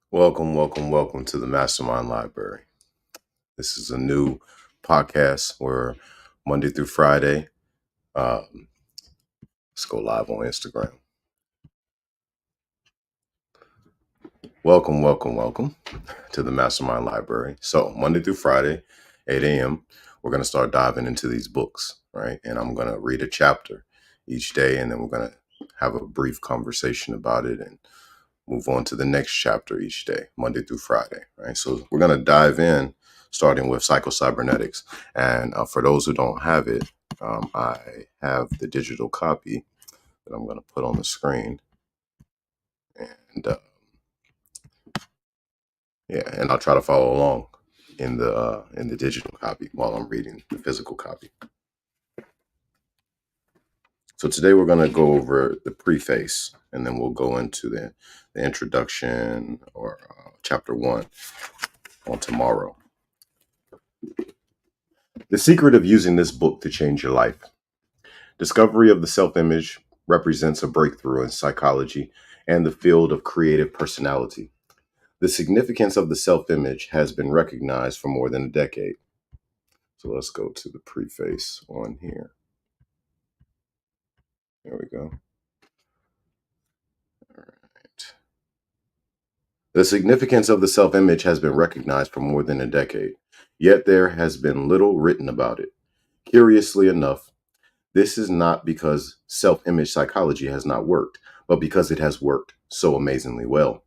Welcome to the MasterMind Library. This is a new podcast where Monday through Friday, um, let's go live on Instagram. Welcome to the MasterMind Library. So Monday through Friday, 8 a.m., we're going to start diving into these books, right? And I'm going to read a chapter each day, and then we're going to have a brief conversation about it and move on to the next chapter each day, Monday through Friday, right? So we're going to dive in, starting with Psycho Cybernetics. And for those who don't have it, I have the digital copy that I'm going to put on the screen. And and I'll try to follow along in the digital copy while I'm reading the physical copy. So today we're going to go over the PreFace, and then we'll go into the introduction or chapter 1 on tomorrow. The secret of using this book to change your life. Discovery of the self-image represents a breakthrough in psychology and the field of creative personality. The significance of the self-image has been recognized for more than a decade. So let's go to the PreFace on here. There we go. All right. The significance of the self-image has been recognized for more than a decade, yet there has been little written about it. Curiously enough, this is not because self-image psychology has not worked, but because it has worked so amazingly well.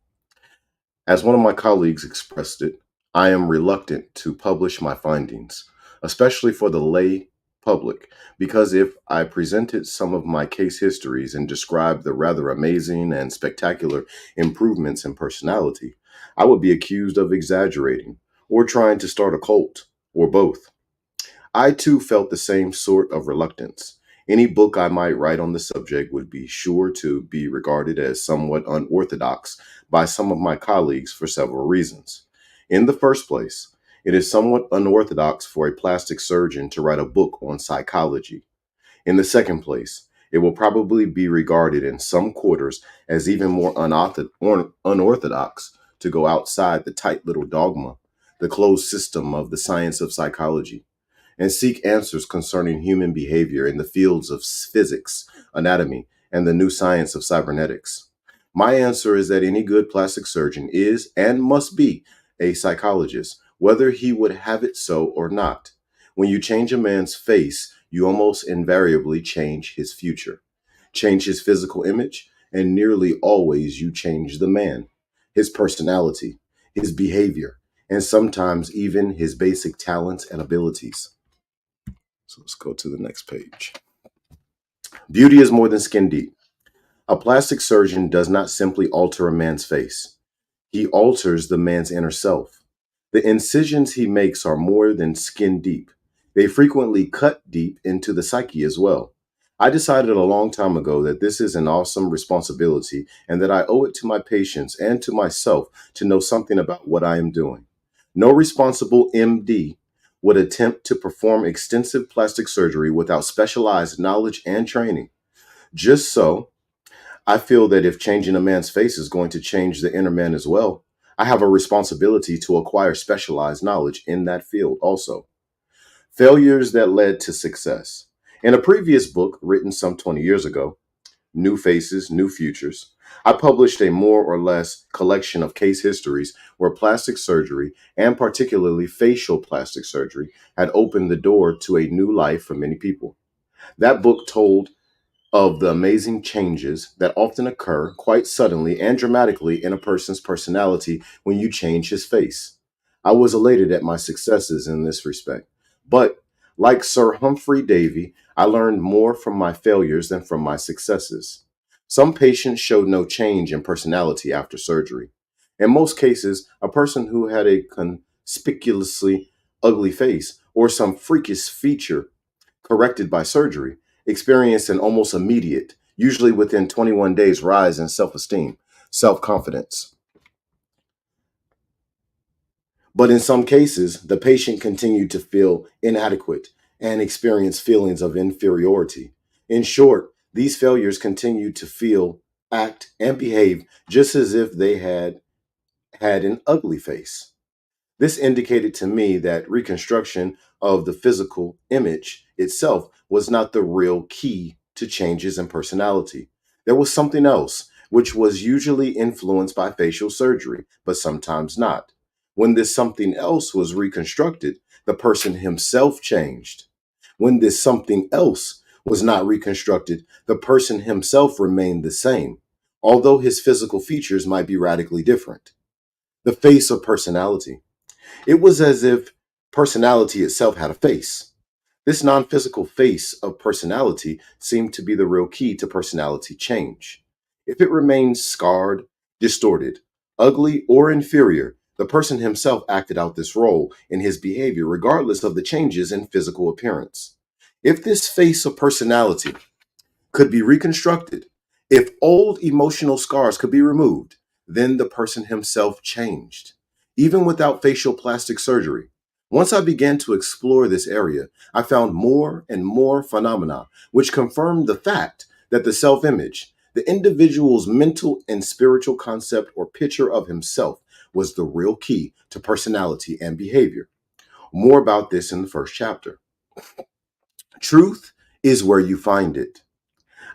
As one of my colleagues expressed it, I am reluctant to publish my findings, especially for the lay public, because if I presented some of my case histories and described the rather amazing and spectacular improvements in personality, I would be accused of exaggerating or trying to start a cult, or both. I too felt the same sort of reluctance. Any book I might write on the subject would be sure to be regarded as somewhat unorthodox by some of my colleagues for several reasons. In the first place, it is somewhat unorthodox for a plastic surgeon to write a book on psychology. In the second place, it will probably be regarded in some quarters as even more unorthodox to go outside the tight little dogma, the closed system of the science of psychology, and seek answers concerning human behavior in the fields of physics, anatomy, and the new science of cybernetics. My answer is that any good plastic surgeon is and must be a psychologist, whether he would have it so or not. When you change a man's face, you almost invariably change his future, change his physical image, and nearly always you change the man, his personality, his behavior, and sometimes even his basic talents and abilities. So let's go to the next page. Beauty is more than skin deep. A plastic surgeon does not simply alter a man's face. He alters the man's inner self. The incisions he makes are more than skin deep. They frequently cut deep into the psyche as well. I decided a long time ago that this is an awesome responsibility and that I owe it to my patients and to myself to know something about what I am doing. No responsible MD would attempt to perform extensive plastic surgery without specialized knowledge and training. Just so, I feel that if changing a man's face is going to change the inner man as well, I have a responsibility to acquire specialized knowledge in that field also. Failures that led to success. In a previous book written some 20 years ago, New Faces, New Futures, I published a more or less collection of case histories where plastic surgery, and particularly facial plastic surgery, had opened the door to a new life for many people. That book told of the amazing changes that often occur quite suddenly and dramatically in a person's personality when you change his face. I was elated at my successes in this respect. But, like Sir Humphrey Davy, I learned more from my failures than from my successes. Some patients showed no change in personality after surgery. In most cases, a person who had a conspicuously ugly face or some freakish feature corrected by surgery experienced an almost immediate, usually within 21 days, rise in self esteem, self confidence. But in some cases, the patient continued to feel inadequate and experience feelings of inferiority. In short, these failures continued to feel, act, and behave just as if they had had an ugly face. This indicated to me that reconstruction of the physical image itself was not the real key to changes in personality. There was something else, which was usually influenced by facial surgery, but sometimes not. When this something else was reconstructed, the person himself changed. When this something else was not reconstructed, the person himself remained the same, although his physical features might be radically different. The face of personality. It was as if personality itself had a face. This non physical face of personality seemed to be the real key to personality change. If it remained scarred, distorted, ugly, or inferior, the person himself acted out this role in his behavior regardless of the changes in physical appearance. If this face of personality could be reconstructed, if old emotional scars could be removed, then the person himself changed, even without facial plastic surgery. Once I began to explore this area, I found more and more phenomena which confirmed the fact that the self image, the individual's mental and spiritual concept or picture of himself, was the real key to personality and behavior. More about this in the first chapter. Truth is where you find it.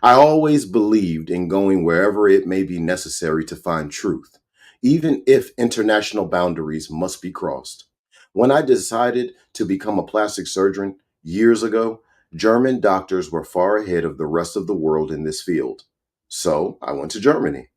I always believed in going wherever it may be necessary to find truth, even if international boundaries must be crossed. When I decided to become a plastic surgeon years ago, German doctors were far ahead of the rest of the world in this field. So I went to Germany.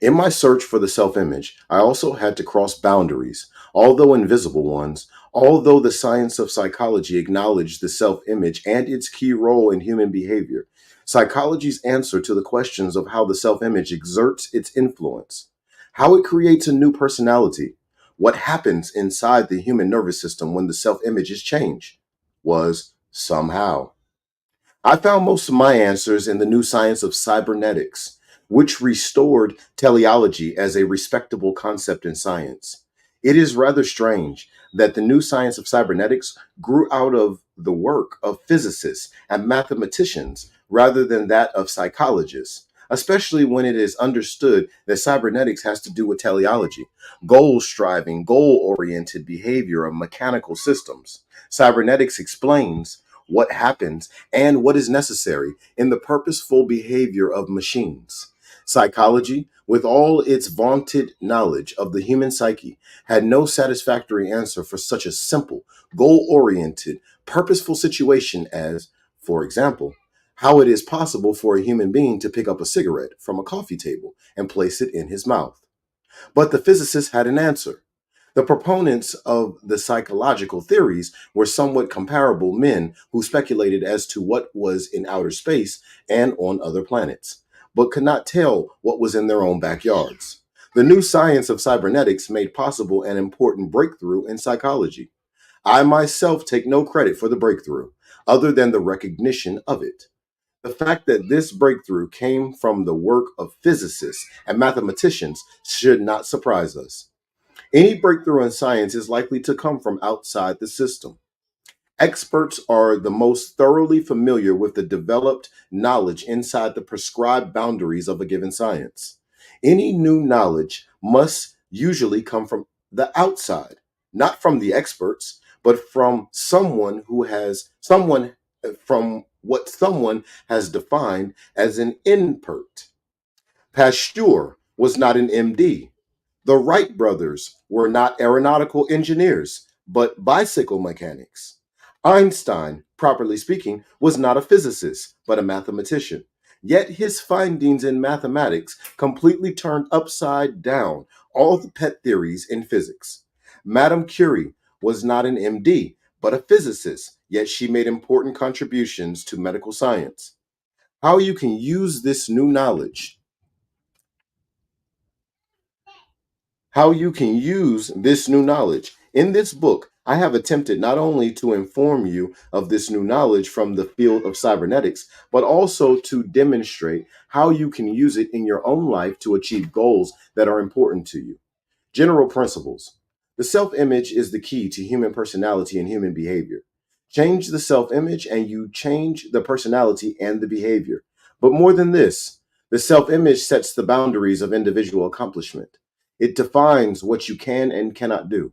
In my search for the self image, I also had to cross boundaries, although invisible ones. Although the science of psychology acknowledged the self image and its key role in human behavior, psychology's answer to the questions of how the self image exerts its influence, how it creates a new personality, what happens inside the human nervous system when the self image is changed, was somehow. I found most of my answers in the new science of cybernetics, which restored teleology as a respectable concept in science. It is rather strange that the new science of cybernetics grew out of the work of physicists and mathematicians rather than that of psychologists, especially when it is understood that cybernetics has to do with teleology, goal striving, goal oriented behavior of mechanical systems. Cybernetics explains what happens and what is necessary in the purposeful behavior of machines. Psychology, with all its vaunted knowledge of the human psyche, had no satisfactory answer for such a simple, goal oriented, purposeful situation as, for example, how it is possible for a human being to pick up a cigarette from a coffee table and place it in his mouth. But the physicists had an answer. The proponents of the psychological theories were somewhat comparable men who speculated as to what was in outer space and on other planets, but could not tell what was in their own backyards. The new science of cybernetics made possible an important breakthrough in psychology. I myself take no credit for the breakthrough, other than the recognition of it. The fact that this breakthrough came from the work of physicists and mathematicians should not surprise us. Any breakthrough in science is likely to come from outside the system. Experts are the most thoroughly familiar with the developed knowledge inside the prescribed boundaries of a given science. Any new knowledge must usually come from the outside, not from the experts, but from from what someone has defined as an input. Pasteur was not an MD. The Wright brothers were not aeronautical engineers, but bicycle mechanics. Einstein, properly speaking, was not a physicist, but a mathematician. Yet his findings in mathematics completely turned upside down all the pet theories in physics. Madame Curie was not an MD, but a physicist, yet she made important contributions to medical science. How you can use this new knowledge how you can use this new knowledge. In this book, I have attempted not only to inform you of this new knowledge from the field of cybernetics, but also to demonstrate how you can use it in your own life to achieve goals that are important to you. General principles. The self image is the key to human personality and human behavior. Change the self image and you change the personality and the behavior. But more than this, the self image sets the boundaries of individual accomplishment. It defines what you can and cannot do.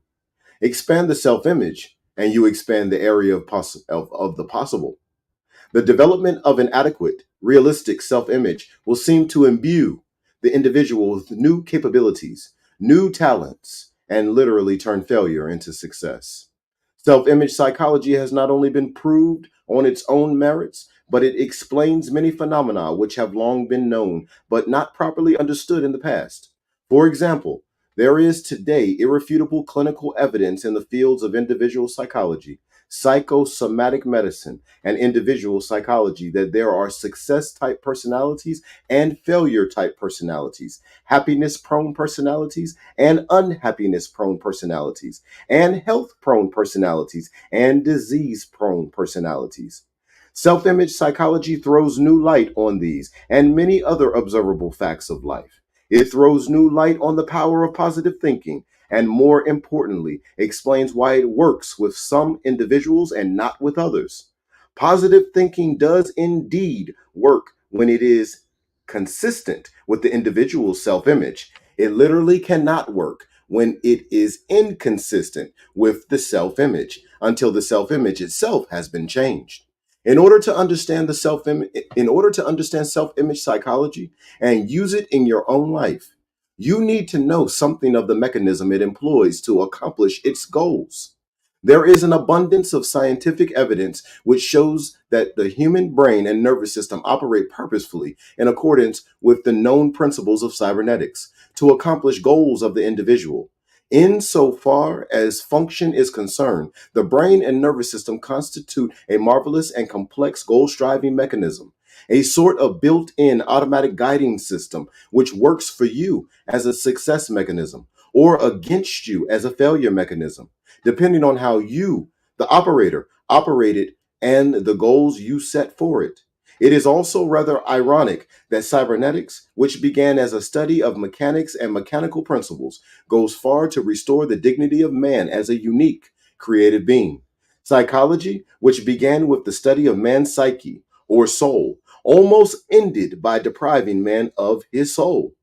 Expand the self image, and you expand the area of the possible. The development of an adequate, realistic self image will seem to imbue the individual with new capabilities, new talents, and literally turn failure into success. Self image psychology has not only been proved on its own merits, but it explains many phenomena which have long been known but not properly understood in the past. For example, there is today irrefutable clinical evidence in the fields of individual psychology, psychosomatic medicine, and individual psychology that there are success type personalities and failure type personalities, happiness prone personalities and unhappiness prone personalities, and health prone personalities and disease prone personalities. Self image psychology throws new light on these and many other observable facts of life. It throws new light on the power of positive thinking and, more importantly, explains why it works with some individuals and not with others. Positive thinking does indeed work when it is consistent with the individual's self image. It literally cannot work when it is inconsistent with the self image until the self image itself has been changed. In order to understand the self image, in order to understand self image psychology and use it in your own life, you need to know something of the mechanism it employs to accomplish its goals. There is an abundance of scientific evidence which shows that the human brain and nervous system operate purposefully in accordance with the known principles of cybernetics to accomplish goals of the individual. Insofar as function is concerned, the brain and nervous system constitute a marvelous and complex goal striving mechanism, a sort of built in automatic guiding system which works for you as a success mechanism or against you as a failure mechanism, depending on how you, the operator, operated and the goals you set for it. It is also rather ironic that cybernetics, which began as a study of mechanics and mechanical principles, goes far to restore the dignity of man as a unique, creative being. Psychology, which began with the study of man's psyche or soul, almost ended by depriving man of his soul.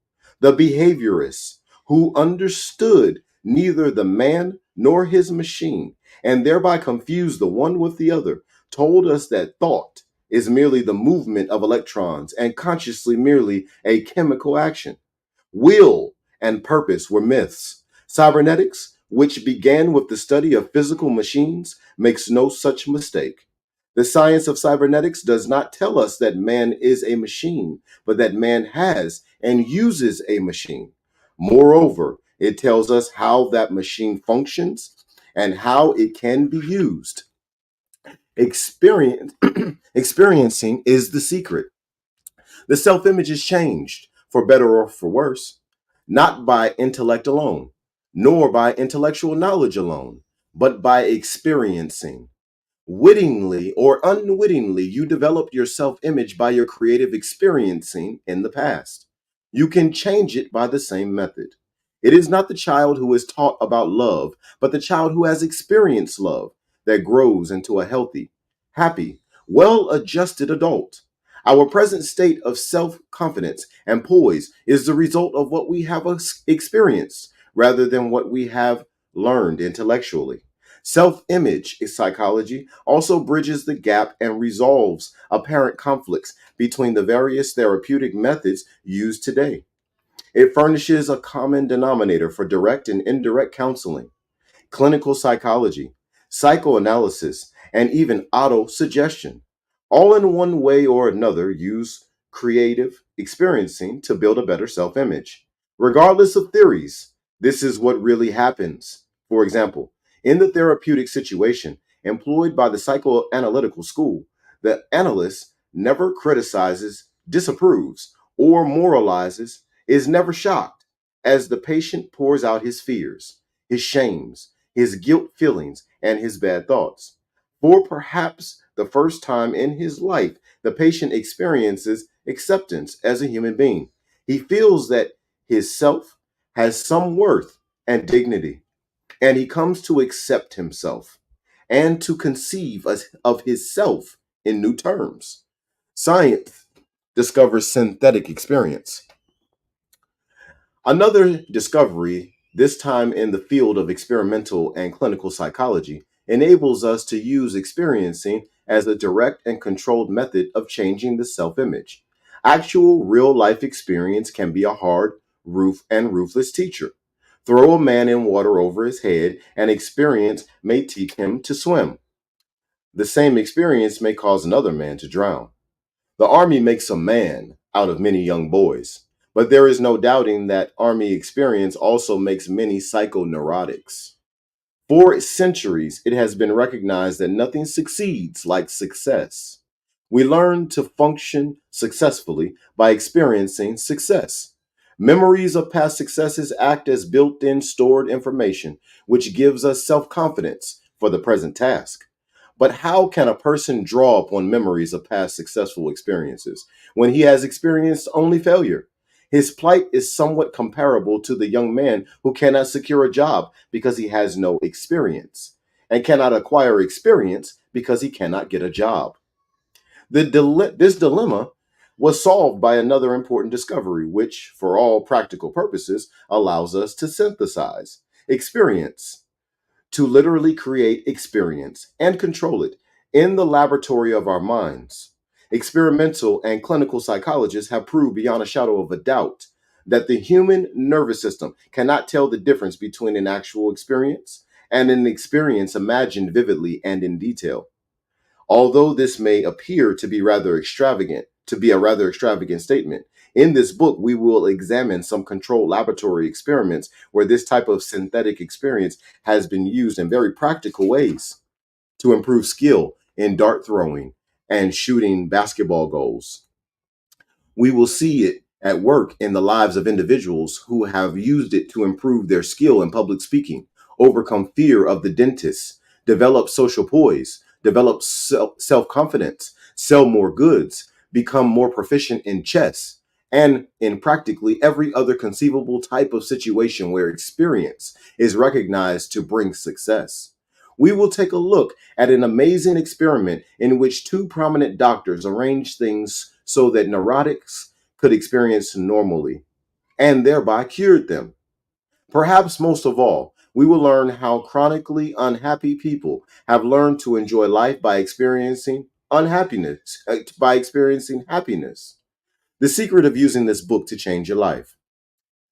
The behaviorists, who understood neither the man nor his machine, and thereby confused the one with the other, told us that thought is merely the movement of electrons and consciously merely a chemical action. Will and purpose were myths. Cybernetics, which began with the study of physical machines, makes no such mistake. The science of cybernetics does not tell us that man is a machine, but that man has and uses a machine. Moreover, it tells us how that machine functions and how it can be used. Experience, experiencing is the secret. The self image is changed, for better or for worse, not by intellect alone, nor by intellectual knowledge alone, but by experiencing. Wittingly or unwittingly, you develop your self image by your creative experiencing in the past. You can change it by the same method. It is not the child who is taught about love, but the child who has experienced love that grows into a healthy, happy, well adjusted adult. Our present state of self confidence and poise is the result of what we have experienced rather than what we have learned intellectually. Self image psychology also bridges the gap and resolves apparent conflicts between the various therapeutic methods used today. It furnishes a common denominator for direct and indirect counseling, clinical psychology, psychoanalysis, and even auto-suggestion. All in one way or another use creative experiencing to build a better self-image. Regardless of theories, this is what really happens. For example, in the therapeutic situation employed by the psychoanalytical school, the analyst never criticizes, disapproves, or moralizes, is never shocked as the patient pours out his fears, his shames, his guilt feelings, and his bad thoughts. For perhaps the first time in his life, the patient experiences acceptance as a human being. He feels that his self has some worth and dignity, and he comes to accept himself and to conceive of his self in new terms. Science discovers synthetic experience. Another discovery, this time in the field of experimental and clinical psychology, enables us to use experiencing as a direct and controlled method of changing the self image. Actual real life experience can be a hard, ruthless teacher. Throw a man in water over his head, and experience may teach him to swim. The same experience may cause another man to drown. The Army makes a man out of many young boys, but there is no doubting that Army experience also makes many psychoneurotics. For centuries, it has been recognized that nothing succeeds like success. We learn to function successfully by experiencing success. Memories of past successes act as built in stored information, which gives us self confidence for the present task. But how can a person draw upon memories of past successful experiences when he has experienced only failure? His plight is somewhat comparable to the young man who cannot secure a job because he has no experience, and cannot acquire experience because he cannot get a job. This dilemma was solved by another important discovery, which, for all practical purposes, allows us to synthesize experience, to literally create experience and control it in the laboratory of our minds. Experimental and clinical psychologists have proved beyond a shadow of a doubt that the human nervous system cannot tell the difference between an actual experience and an experience imagined vividly and in detail. Although this may appear to be a rather extravagant statement, in this book we will examine some controlled laboratory experiments where this type of synthetic experience has been used in very practical ways to improve skill in dart throwing and shooting basketball goals. We will see it at work in the lives of individuals who have used it to improve their skill in public speaking, overcome fear of the dentist, develop social poise, develop self confidence, sell more goods, become more proficient in chess, and in practically every other conceivable type of situation where experience is recognized to bring success. We will take a look at an amazing experiment in which two prominent doctors arranged things so that neurotics could experience normally and thereby cured them. Perhaps most of all, we will learn how chronically unhappy people have learned to enjoy life by experiencing happiness. The secret of using this book to change your life.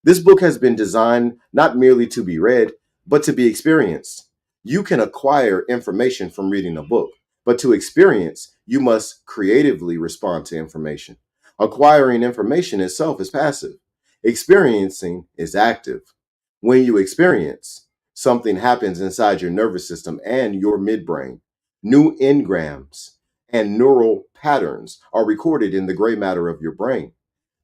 This book has been designed not merely to be read, but to be experienced. You can acquire information from reading a book, but to experience, you must creatively respond to information. Acquiring information itself is passive, experiencing is active. When you experience, something happens inside your nervous system and your midbrain. New engrams and neural patterns are recorded in the gray matter of your brain.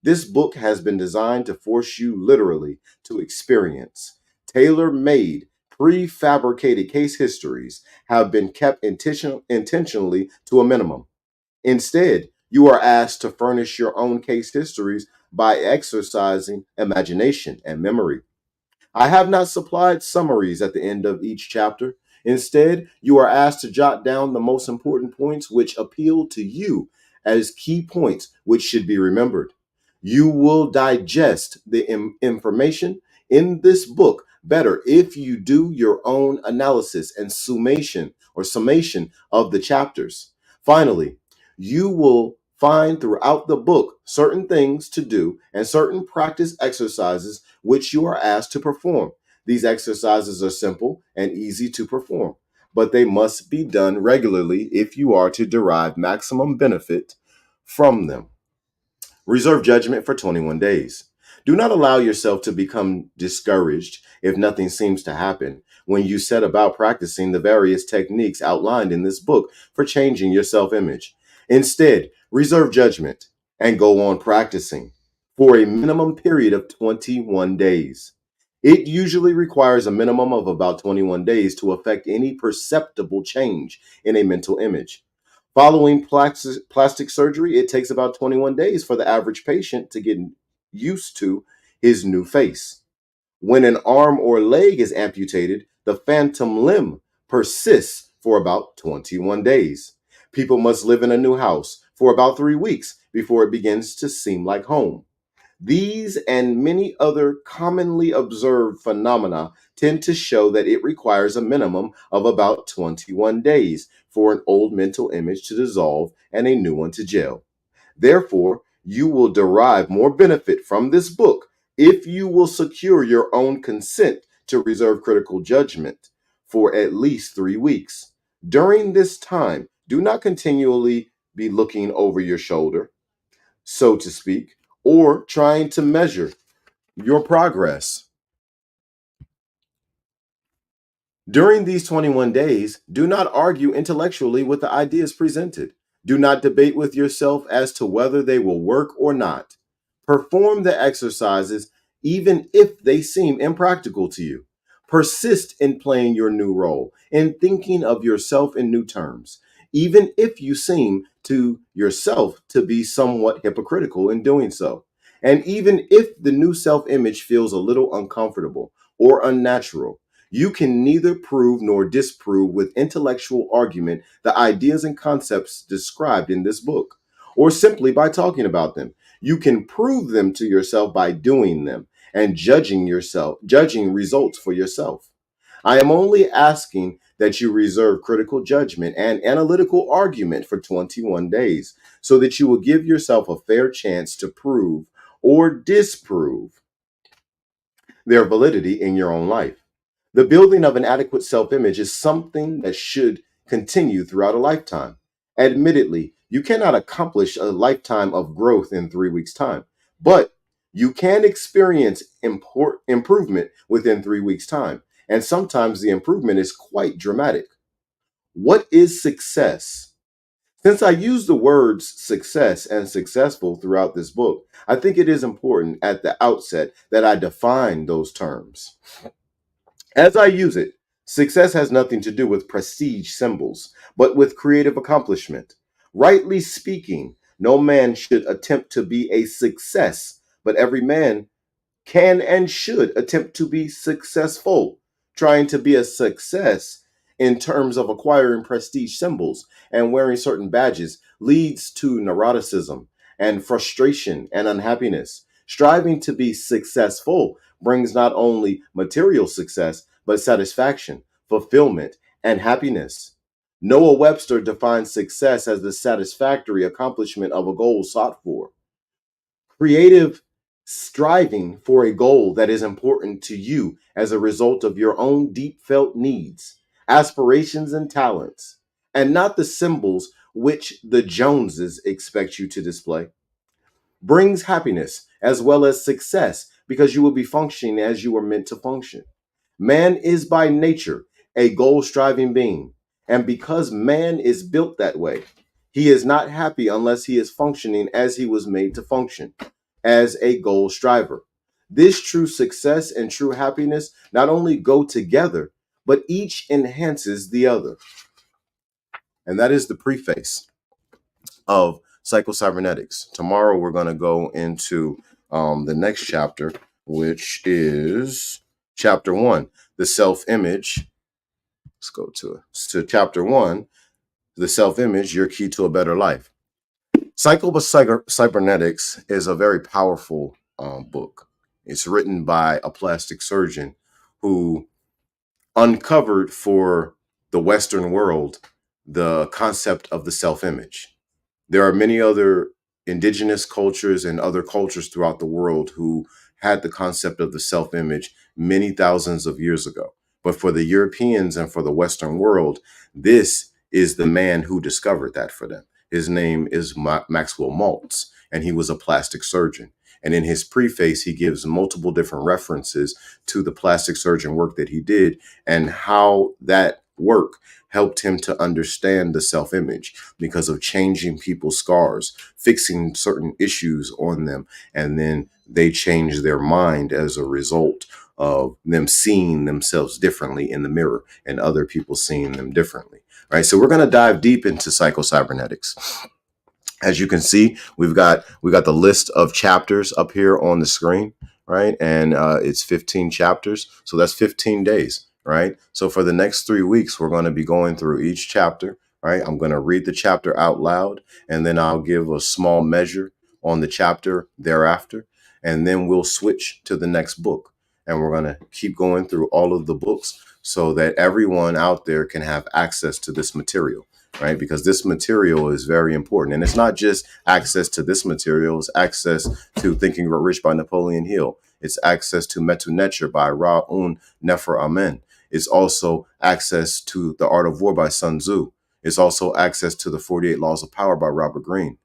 This book has been designed to force you literally to experience. Tailor made, prefabricated case histories have been kept intentionally to a minimum. Instead, you are asked to furnish your own case histories by exercising imagination and memory. I have not supplied summaries at the end of each chapter. Instead, you are asked to jot down the most important points which appeal to you as key points which should be remembered. You will digest the information in this book better if you do your own analysis and summation of the chapters. Finally, you will find throughout the book certain things to do and certain practice exercises which you are asked to perform. These exercises are simple and easy to perform, but they must be done regularly if you are to derive maximum benefit from them. Reserve judgment for 21 days. Do not allow yourself to become discouraged if nothing seems to happen when you set about practicing the various techniques outlined in this book for changing your self image. Instead, reserve judgment and go on practicing for a minimum period of 21 days. It usually requires a minimum of about 21 days to affect any perceptible change in a mental image. Following plastic surgery, it takes about 21 days for the average patient to get used to his new face. When an arm or leg is amputated, the phantom limb persists for about 21 days. People must live in a new house for about 3 weeks before it begins to seem like home. These and many other commonly observed phenomena tend to show that it requires a minimum of about 21 days for an old mental image to dissolve and a new one to gel. Therefore, you will derive more benefit from this book if you will secure your own consent to reserve critical judgment for at least 3 weeks. During this time, do not continually be looking over your shoulder, so to speak, or trying to measure your progress. During these 21 days, do not argue intellectually with the ideas presented. Do not debate with yourself as to whether they will work or not. Perform the exercises even if they seem impractical to you. Persist in playing your new role, in thinking of yourself in new terms, even if you seem to yourself to be somewhat hypocritical in doing so. And even if the new self image feels a little uncomfortable or unnatural, you can neither prove nor disprove with intellectual argument the ideas and concepts described in this book, or simply by talking about them. You can prove them to yourself by doing them and judging results for yourself. I am only asking that you reserve critical judgment and analytical argument for 21 days so that you will give yourself a fair chance to prove or disprove their validity in your own life. The building of an adequate self image is something that should continue throughout a lifetime. Admittedly, you cannot accomplish a lifetime of growth in 3 weeks' time, but you can experience improvement within 3 weeks' time. And sometimes the improvement is quite dramatic. What is success? Since I use the words success and successful throughout this book, I think it is important at the outset that I define those terms. As I use it, success has nothing to do with prestige symbols, but with creative accomplishment. Rightly speaking, no man should attempt to be a success, but every man can and should attempt to be successful. Trying to be a success in terms of acquiring prestige symbols and wearing certain badges leads to neuroticism and frustration and unhappiness. Striving to be successful brings not only material success, but satisfaction, fulfillment, and happiness. Noah Webster defines success as the satisfactory accomplishment of a goal sought for. Creative striving for a goal that is important to you as a result of your own deep felt needs, aspirations, and talents, and not the symbols which the Joneses expect you to display, brings happiness as well as success because you will be functioning as you were meant to function. Man is by nature a goal striving being. And because man is built that way, he is not happy unless he is functioning as he was made to function, as a goal striver. This true success and true happiness not only go together, but each enhances the other. And that is the preface of Psycho Cybernetics. Tomorrow we're going to go into the next chapter, which is chapter 1, the self-image. Let's go to it. To chapter 1, the self-image, your key to a better life. Psycho Cybernetics is a very powerful book. It's written by a plastic surgeon who uncovered for the Western world the concept of the self-image. There are many other indigenous cultures and other cultures throughout the world who had the concept of the self-image many thousands of years ago. But for the Europeans and for the Western world, this is the man who discovered that for them. His name is Maxwell Maltz, and he was a plastic surgeon. And in his preface, he gives multiple different references to the plastic surgeon work that he did and how that work helped him to understand the self-image because of changing people's scars, fixing certain issues on them, and then they change their mind as a result of them seeing themselves differently in the mirror and other people seeing them differently. Right. So we're going to dive deep into Psycho Cybernetics. As you can see, we've got the list of chapters up here on the screen, right? And it's 15 chapters. So that's 15 days, right? So for the next 3 weeks, we're going to be going through each chapter, right? I'm going to read the chapter out loud, and then I'll give a small measure on the chapter thereafter. and then we'll switch to the next book. And we're going to keep going through all of the books so that everyone out there can have access to this material, right? Because this material is very important. And it's not just access to this material, it's access to Thinking Rich by Napoleon Hill. It's access to Metu Neter by Ra-Un Nefer Amen. It's also access to The Art of War by Sun Tzu. It's also access to the 48 Laws of Power by Robert Greene.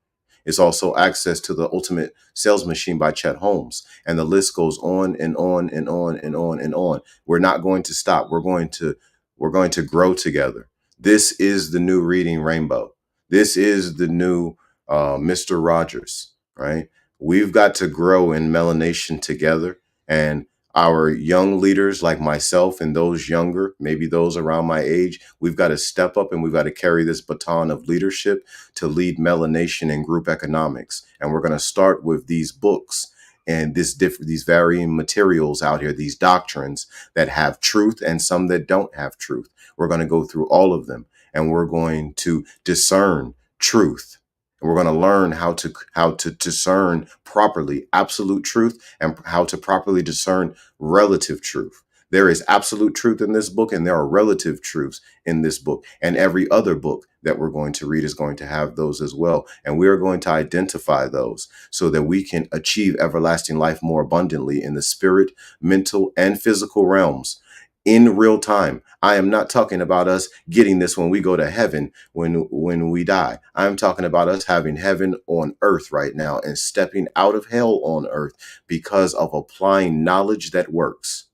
It's also access to The Ultimate Sales Machine by Chet Holmes. And the list goes on and on and on and on and on. We're not going to stop. We're going to grow together. This is the new Reading Rainbow. This is the new Mr. Rogers, right? We've got to grow in melanation together. And our young leaders like myself and those younger, maybe those around my age, we've got to step up and we've got to carry this baton of leadership to lead melanation and group economics. And we're going to start with these books and these varying materials out here, these doctrines that have truth and some that don't have truth. We're going to go through all of them and we're going to discern truth. We're going to learn how to discern properly absolute truth and how to properly discern relative truth. There is absolute truth in this book, and there are relative truths in this book. And every other book that we're going to read is going to have those as well. And we are going to identify those so that we can achieve everlasting life more abundantly in the spirit, mental, and physical realms in real time. I am not talking about us getting this when we go to heaven, when we die. I'm talking about us having heaven on earth right now and stepping out of hell on earth because of applying knowledge that works.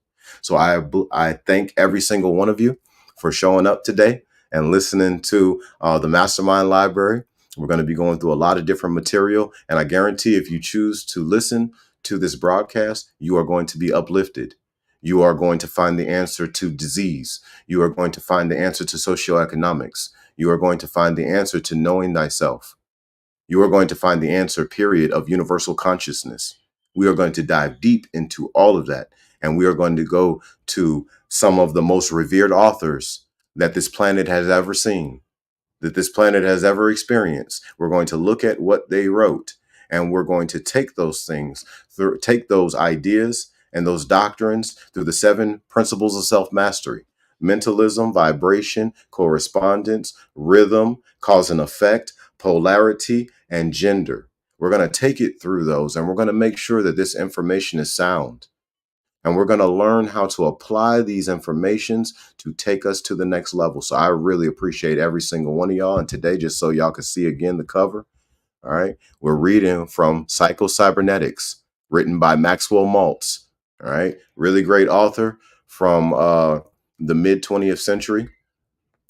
So I thank every single one of you for showing up today and listening to the MasterMind Library. We're going to be going through a lot of different material, and I guarantee if you choose to listen to this broadcast, you are going to be uplifted. You are going to find the answer to disease. You are going to find the answer to socioeconomics. You are going to find the answer to knowing thyself. You are going to find the answer, period, of universal consciousness. We are going to dive deep into all of that. And we are going to go to some of the most revered authors that this planet has ever seen, that this planet has ever experienced. We're going to look at what they wrote, and we're going to take those things, take those ideas and those doctrines through the 7 principles of self-mastery: mentalism, vibration, correspondence, rhythm, cause and effect, polarity, and gender. We're going to take it through those, and we're going to make sure that this information is sound. And we're going to learn how to apply these informations to take us to the next level. So I really appreciate every single one of y'all. And today, just so y'all can see again the cover, all right, we're reading from Psycho Cybernetics, written by Maxwell Maltz. All right, really great author from the mid 20th century.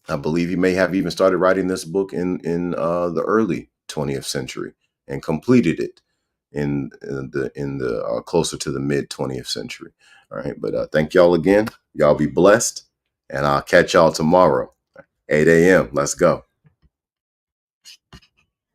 I believe he may have even started writing this book in the early 20th century and completed it in the closer to the mid 20th century. All right, but thank y'all again. Y'all be blessed, and I'll catch y'all tomorrow, 8 a.m. Let's go.